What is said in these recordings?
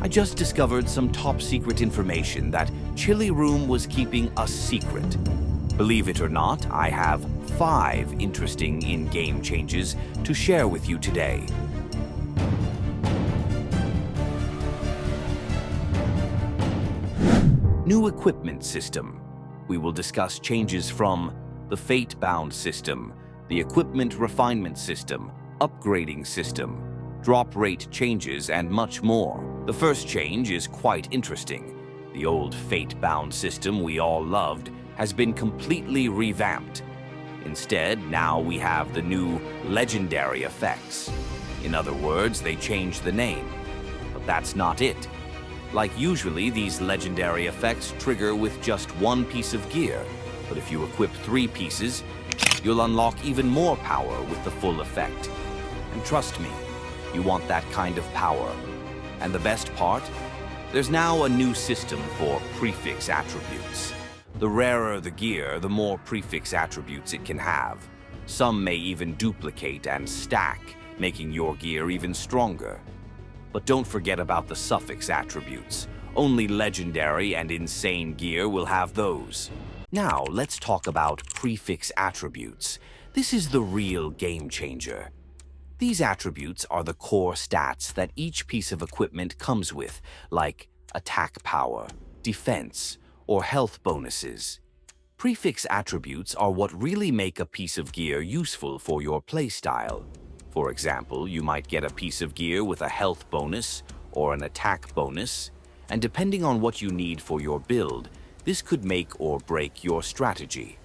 I just discovered some top-secret information that Chili Room was keeping a secret. Believe it or not, I have 5 interesting in-game changes to share with you today. New equipment system. We will discuss changes from the fate-bound system, the equipment refinement system, upgrading system, drop rate changes, and much more. The first change is quite interesting. The old fate-bound system we all loved has been completely revamped. Instead, now we have the new legendary effects. In other words, they changed the name. But that's not it. Like usually, these legendary effects trigger with just one piece of gear, but if you equip 3 pieces, you'll unlock even more power with the full effect. And trust me, you want that kind of power. And the best part? There's now a new system for prefix attributes. The rarer the gear, the more prefix attributes it can have. Some may even duplicate and stack, making your gear even stronger. But don't forget about the suffix attributes. Only legendary and insane gear will have those. Now, let's talk about prefix attributes. This is the real game changer. These attributes are the core stats that each piece of equipment comes with, like attack power, defense, or health bonuses. Prefix attributes are what really make a piece of gear useful for your playstyle. For example, you might get a piece of gear with a health bonus or an attack bonus, and depending on what you need for your build, this could make or break your strategy.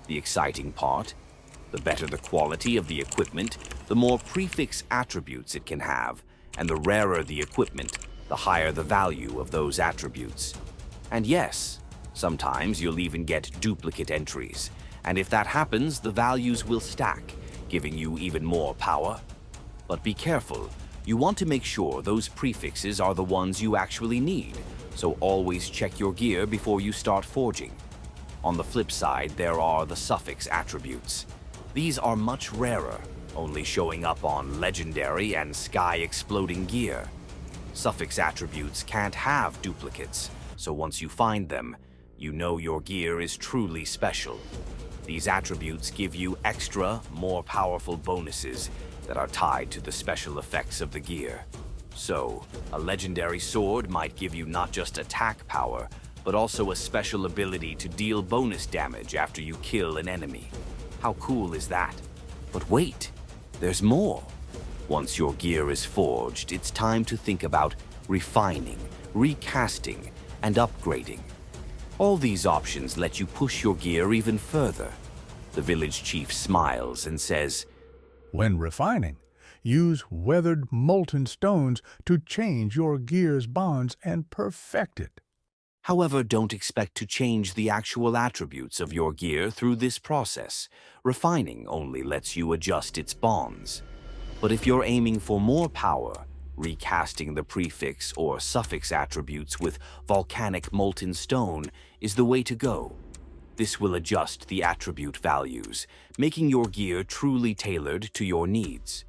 The exciting part? The better the quality of the equipment, the more prefix attributes it can have, and the rarer the equipment, the higher the value of those attributes. And yes, sometimes you'll even get duplicate entries, and if that happens, the values will stack, giving you even more power. But be careful, you want to make sure those prefixes are the ones you actually need, so always check your gear before you start forging. On the flip side, there are the suffix attributes. These are much rarer, only showing up on legendary and sky-exploding gear. Suffix attributes can't have duplicates, so once you find them, you know your gear is truly special. These attributes give you extra, more powerful bonuses that are tied to the special effects of the gear. So, a legendary sword might give you not just attack power, but also a special ability to deal bonus damage after you kill an enemy. How cool is that? But wait, there's more. Once your gear is forged, it's time to think about refining, recasting, and upgrading. All these options let you push your gear even further. The village chief smiles and says, When refining, use weathered molten stones to change your gear's bonds and perfect it. However, don't expect to change the actual attributes of your gear through this process. Refining only lets you adjust its bonds. But if you're aiming for more power, recasting the prefix or suffix attributes with volcanic molten stone is the way to go. This will adjust the attribute values, making your gear truly tailored to your needs.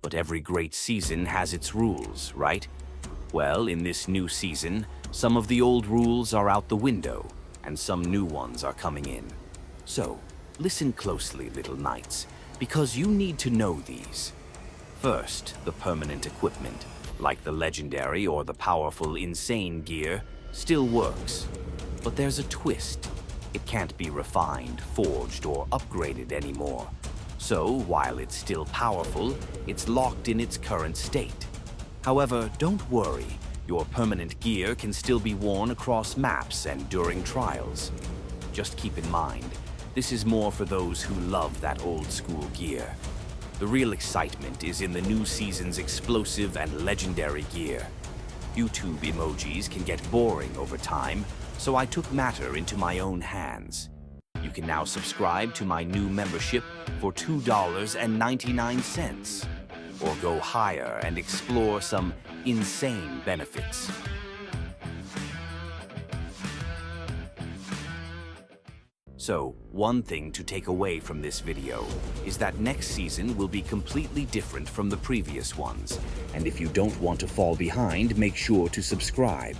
But every great season has its rules, right? Well, in this new season, some of the old rules are out the window, and some new ones are coming in. So, listen closely, little knights, because you need to know these. First, the permanent equipment, like the legendary or the powerful insane gear, still works. But there's a twist. It can't be refined, forged, or upgraded anymore. So, while it's still powerful, it's locked in its current state. However, don't worry. Your permanent gear can still be worn across maps and during trials. Just keep in mind, this is more for those who love that old-school gear. The real excitement is in the new season's explosive and legendary gear. YouTube emojis can get boring over time, so I took matter into my own hands. You can now subscribe to my new membership for $2.99, or go higher and explore some insane benefits. So, one thing to take away from this video is that next season will be completely different from the previous ones. And if you don't want to fall behind, make sure to subscribe.